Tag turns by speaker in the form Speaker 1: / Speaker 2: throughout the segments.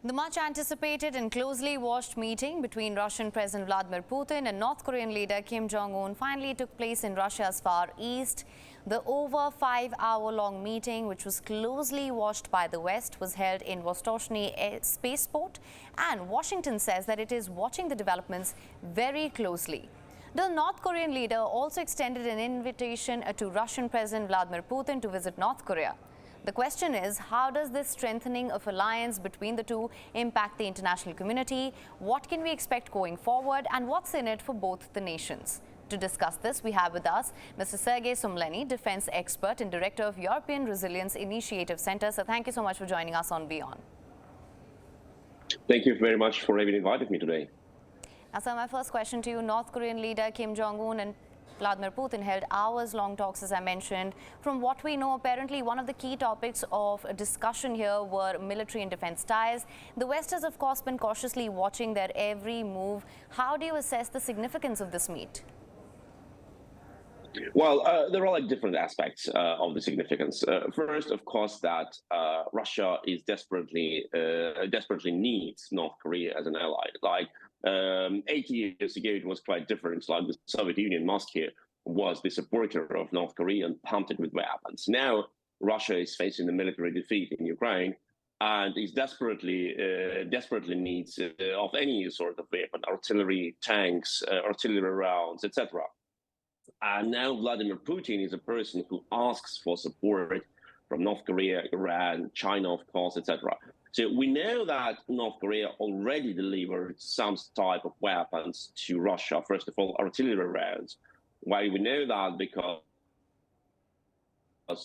Speaker 1: The much-anticipated and closely watched meeting between Russian President Vladimir Putin and North Korean leader Kim Jong-Un finally took place in Russia's Far East. The over 5-hour-long meeting, which was closely watched by the West, was held in Vostochny spaceport, and Washington says that it is watching the developments very closely. The North Korean leader also extended an invitation to Russian President Vladimir Putin to visit North Korea. The question is, how does this strengthening of alliance between the two impact the international community? What can we expect going forward, and what's in it for both the nations? To discuss this, we have with us Mr. Sergej Sumlenny, defense expert and director of European Resilience Initiative Center. So thank you so much for joining us on WION.
Speaker 2: Thank you very much for having invited me today.
Speaker 1: Now, sir, my first question to you: North Korean leader Kim Jong-Un and Vladimir Putin held hours-long talks, as I mentioned. From what we know, apparently one of the key topics of discussion here were military and defense ties. The West has, of course, been cautiously watching their every move. How do you assess the significance of this meet?
Speaker 2: Well, there are different aspects of the significance. First, of course, that Russia is desperately needs North Korea as an ally. 80 years ago, it was quite different. Like the Soviet Union, Moscow was the supporter of North Korea and pumped it with weapons. Now, Russia is facing a military defeat in Ukraine and is desperately needs of any sort of weapon, artillery, tanks, artillery rounds, etc. And now Vladimir Putin is a person who asks for support from North Korea, Iran, China, of course, etc. So we know that North Korea already delivered some type of weapons to Russia, first of all, artillery rounds. Why we know that? Because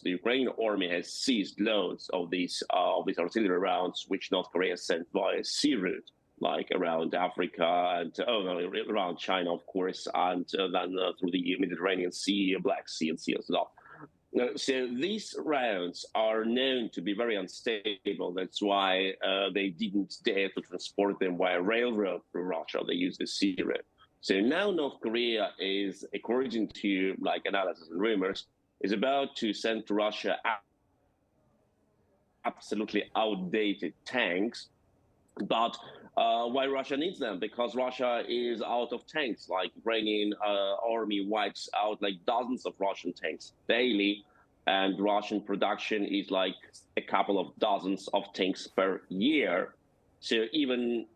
Speaker 2: the Ukrainian army has seized loads of these artillery rounds, which North Korea sent via sea route, like around Africa and around China, of course, and then through the Mediterranean Sea, Black Sea, and Sea as well. So these rounds are known to be very unstable. That's why they didn't dare to transport them via railroad through Russia. They used the sea route. So now North Korea is, according to analysis and rumors, is about to send to Russia absolutely outdated tanks. But why Russia needs them? Because Russia is out of tanks. Ukrainian army wipes out dozens of Russian tanks daily, and Russian production is a couple of dozens of tanks per year. So even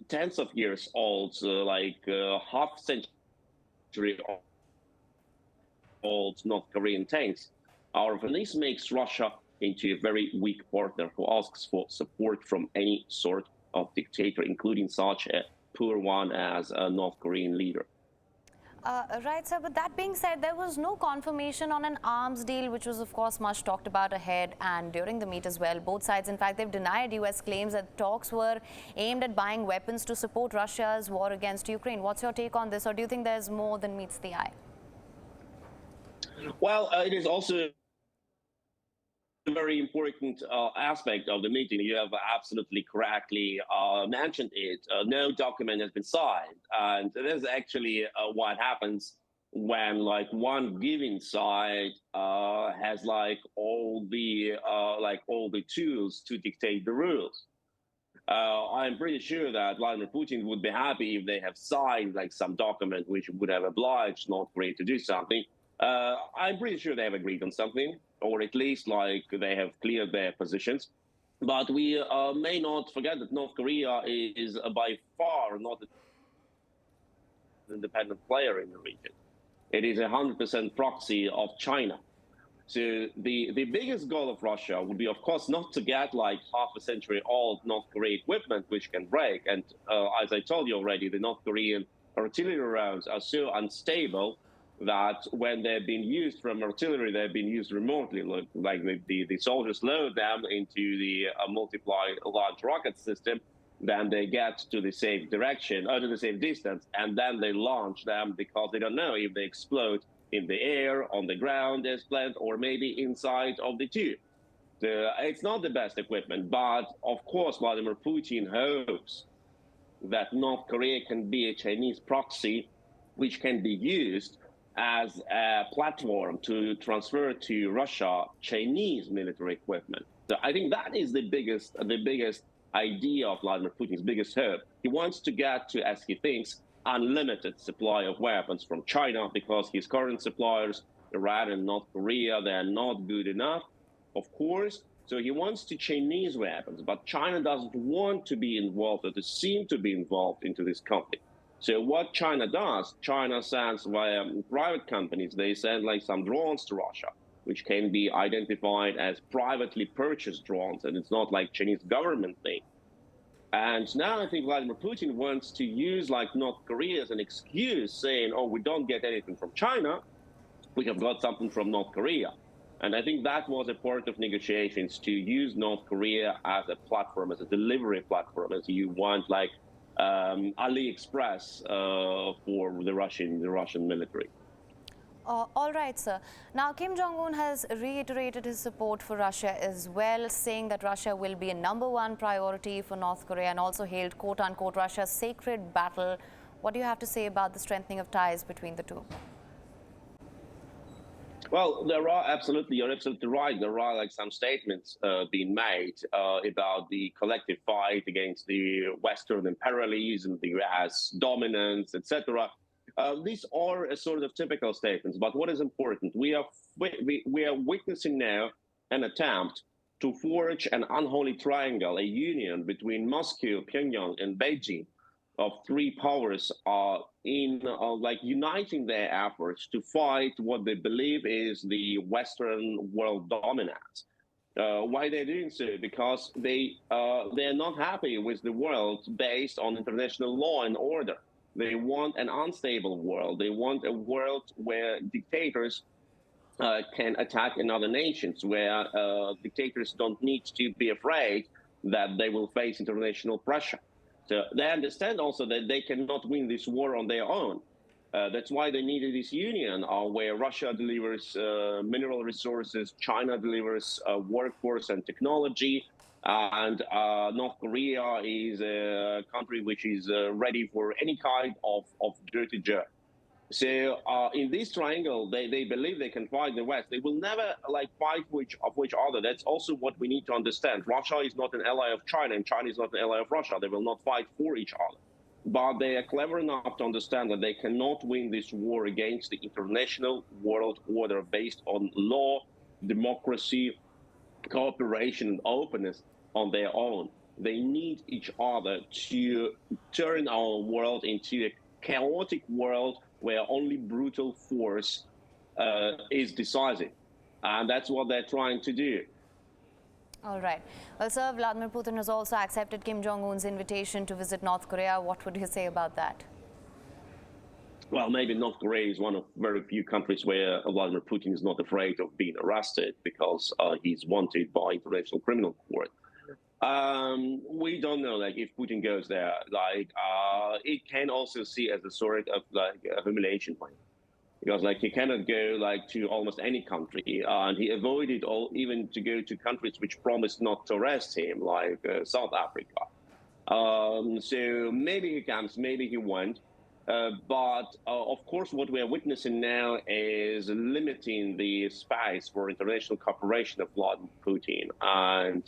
Speaker 2: tens of years old, half century old North Korean tanks are. And this makes Russia into a very weak partner who asks for support from any sort of dictator, including such a poor one as a North Korean leader.
Speaker 1: Right, sir. But that being said, there was no confirmation on an arms deal, which was, of course, much talked about ahead and during the meet as well. Both sides, in fact, they've denied U.S. claims that talks were aimed at buying weapons to support Russia's war against Ukraine. What's your take on this, or do you think there's more than meets the eye?
Speaker 2: Well, it is also a very important aspect of the meeting. You have absolutely correctly mentioned it. No document has been signed, and that is actually what happens when one given side has all the tools to dictate the rules. I'm pretty sure that Vladimir Putin would be happy if they have signed some document which would have obliged North Korea to do something. I'm pretty sure they have agreed on something, or at least they have cleared their positions. But we may not forget that North Korea is by far not an independent player in the region. It is 100% proxy of China. So the biggest goal of Russia would be, of course, not to get half a century old North Korean equipment which can break. And as I told you already, the North Korean artillery rounds are so unstable that when they've been used from artillery, they've been used remotely. The soldiers load them into the multiply large rocket system, then they get to the safe direction, to the safe distance, and then they launch them because they don't know if they explode in the air, on the ground as planned, or maybe inside of the tube. It's not the best equipment, but of course Vladimir Putin hopes that North Korea can be a Chinese proxy which can be used as a platform to transfer to Russia Chinese military equipment. So I think that is the biggest idea of Vladimir Putin's biggest hope. He wants to get to, as he thinks, unlimited supply of weapons from China because his current suppliers, Iran and North Korea, they're not good enough, of course. So he wants to Chinese weapons, but China doesn't want to be involved or to seem to be involved into this conflict. So what China does, China sends via private companies, they send like some drones to Russia, which can be identified as privately purchased drones, and it's not like Chinese government thing. And now I think Vladimir Putin wants to use like North Korea as an excuse, saying, "Oh, we don't get anything from China, we have got something from North Korea." And I think that was a part of negotiations to use North Korea as a platform, as a delivery platform, as you want like AliExpress for the Russian military.
Speaker 1: All right, sir. Now, Kim Jong-un has reiterated his support for Russia as well, saying that Russia will be a #1 priority for North Korea and also hailed, quote-unquote, Russia's sacred battle. What do you have to say about the strengthening of ties between the two?
Speaker 2: Well, you're absolutely right. There are like some statements being made about the collective fight against the Western imperialism, the US dominance, etc. These are a sort of typical statements. But what is important, we are witnessing now an attempt to forge an unholy triangle, a union between Moscow, Pyongyang, and Beijing, of three powers are in like uniting their efforts to fight what they believe is the Western world dominance. Why they're doing so? Because they're not happy with the world based on international law and order. They want an unstable world. They want a world where dictators can attack another nations, where dictators don't need to be afraid that they will face international pressure. So they understand also that they cannot win this war on their own. That's why they needed this union where Russia delivers mineral resources, China delivers workforce and technology, and North Korea is a country which is ready for any kind of dirty job. So in this triangle, they believe they can fight the West. They will never like fight of each other. That's also what we need to understand. Russia is not an ally of China, and China is not an ally of Russia. They will not fight for each other. But they are clever enough to understand that they cannot win this war against the international world order based on law, democracy, cooperation, and openness on their own. They need each other to turn our world into a chaotic world where only brutal force is decisive. And that's what they're trying to do.
Speaker 1: All right. Well, sir, Vladimir Putin has also accepted Kim Jong-un's invitation to visit North Korea. What would you say about that?
Speaker 2: Well, maybe North Korea is one of very few countries where Vladimir Putin is not afraid of being arrested because he's wanted by International Criminal Court. We don't know, like, if Putin goes there, like, it can also see as a sort of like a humiliation point, because like he cannot go like to almost any country, and he avoided even to go to countries which promised not to arrest him, like South Africa. So maybe he comes, maybe he won't. But of course, what we are witnessing now is limiting the space for international cooperation of Vladimir Putin. And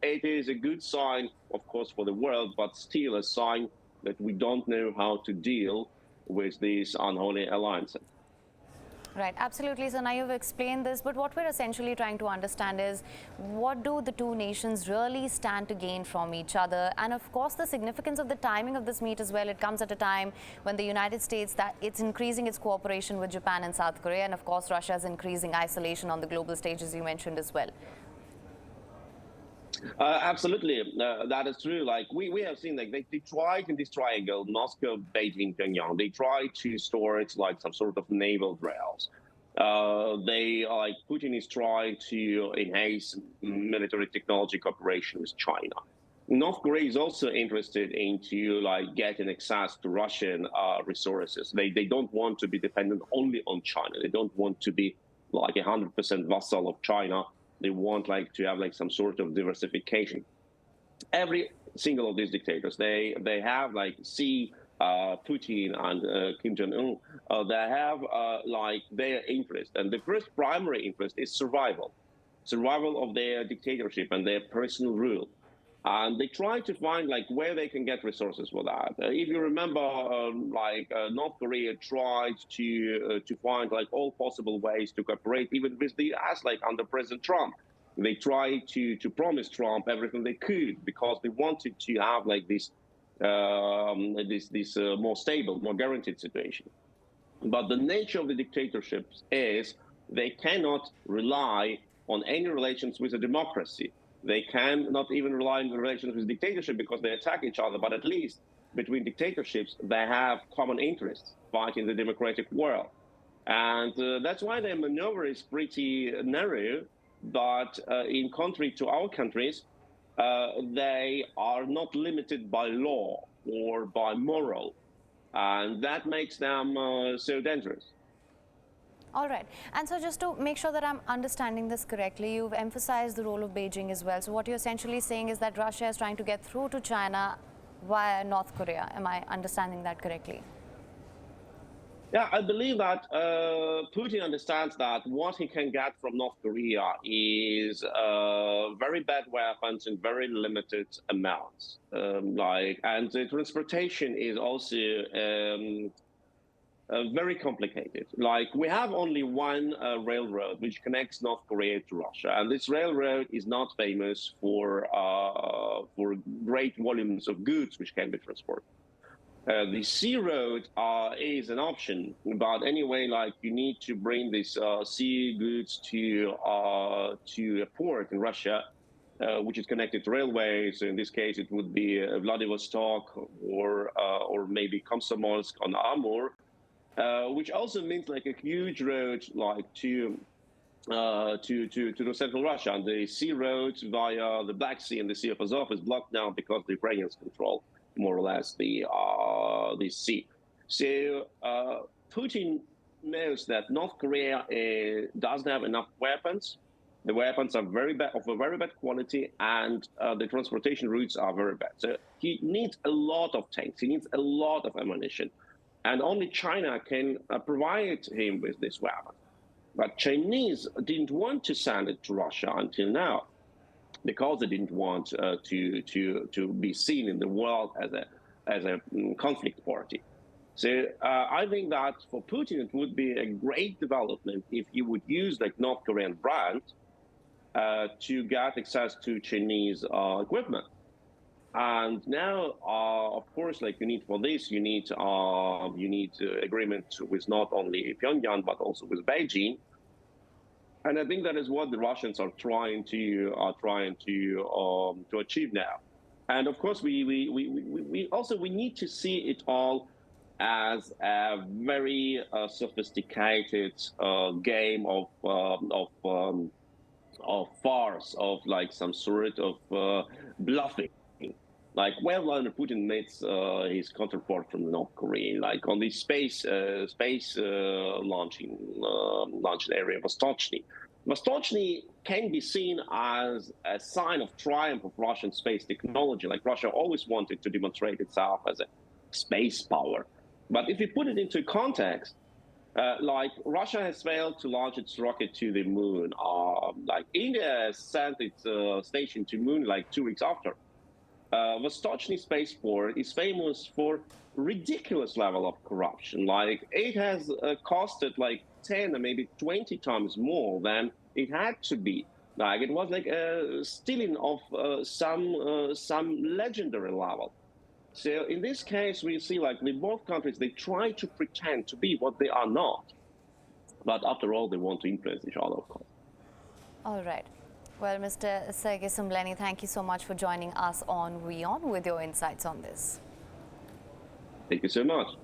Speaker 2: it is a good sign, of course, for the world, but still a sign that we don't know how to deal with these unholy alliances.
Speaker 1: Right, absolutely. So now you've explained this, but what we're essentially trying to understand is what do the two nations really stand to gain from each other? And of course, the significance of the timing of this meet as well. It comes at a time when the United States, that it's increasing its cooperation with Japan and South Korea. And of course, Russia is increasing isolation on the global stage, as you mentioned as well.
Speaker 2: Absolutely, that is true. Like we have seen, like they tried in this triangle, Moscow, Beijing, Pyongyang. They tried to store it like some sort of naval drills. Like Putin is trying to enhance military technology cooperation with China. North Korea is also interested into like getting access to Russian resources. They don't want to be dependent only on China. They don't want to be like 100% vassal of China. They want like to have like some sort of diversification. Every single of these dictators, they have like Putin and Kim Jong-Un, they have like their interest, and the first primary interest is survival. survival of their dictatorship and their personal rule. And they try to find like where they can get resources for that. If you remember, North Korea tried to find like all possible ways to cooperate, even with the US, like under President Trump. They tried to promise Trump everything they could because they wanted to have like this more stable, more guaranteed situation. But the nature of the dictatorships is they cannot rely on any relations with a democracy. They cannot even rely on relations with dictatorship because they attack each other. But at least between dictatorships, they have common interests fighting the democratic world. And that's why their maneuver is pretty narrow. But in contrary to our countries, they are not limited by law or by moral. And that makes them so dangerous.
Speaker 1: All right. And so just to make sure that I'm understanding this correctly, you've emphasized the role of Beijing as well. So what you're essentially saying is that Russia is trying to get through to China via North Korea. Am I understanding that correctly?
Speaker 2: Yeah, I believe that Putin understands that what he can get from North Korea is very bad weapons in very limited amounts. And the transportation is also very complicated. Like we have only one railroad which connects North Korea to Russia, and this railroad is not famous for great volumes of goods which can be transported. The sea road is an option, but anyway, like you need to bring these sea goods to a port in Russia, which is connected to railways. In this case, it would be Vladivostok or maybe Komsomolsk on Amur, which also means like a huge road like to the central Russia. And the sea road via the Black Sea and the Sea of Azov is blocked now because the Ukrainians control more or less the sea. So Putin knows that North Korea doesn't have enough weapons. The weapons are very bad, of a very bad quality, and the transportation routes are very bad. So he needs a lot of tanks. He needs a lot of ammunition, and only China can provide him with this weapon. But Chinese didn't want to send it to Russia until now, because they didn't want to be seen in the world as a conflict party. So I think that for Putin it would be a great development if he would use like North Korean brand to get access to Chinese equipment. And now, of course, like you need agreement with not only Pyongyang but also with Beijing. And I think that is what the Russians are trying to achieve now. And of course, we need to see it all as a very sophisticated game of farce, of like some sort of bluffing. Like where Vladimir Putin meets his counterpart from North Korea, like on the space launching area, Vostochny. Vostochny can be seen as a sign of triumph of Russian space technology. Like Russia always wanted to demonstrate itself as a space power. But if you put it into context, like Russia has failed to launch its rocket to the moon. Like India has sent its station to moon like 2 weeks after. Vostochny spaceport is famous for ridiculous level of corruption. Like it has costed like 10 or maybe 20 times more than it had to be. Like it was like a stealing of some legendary level. So in this case, we see like with both countries, they try to pretend to be what they are not. But after all, they want to influence each other, of course.
Speaker 1: All right. Well, Mr. Sergej Sumlenny, thank you so much for joining us on WION with your insights on this.
Speaker 2: Thank you so much.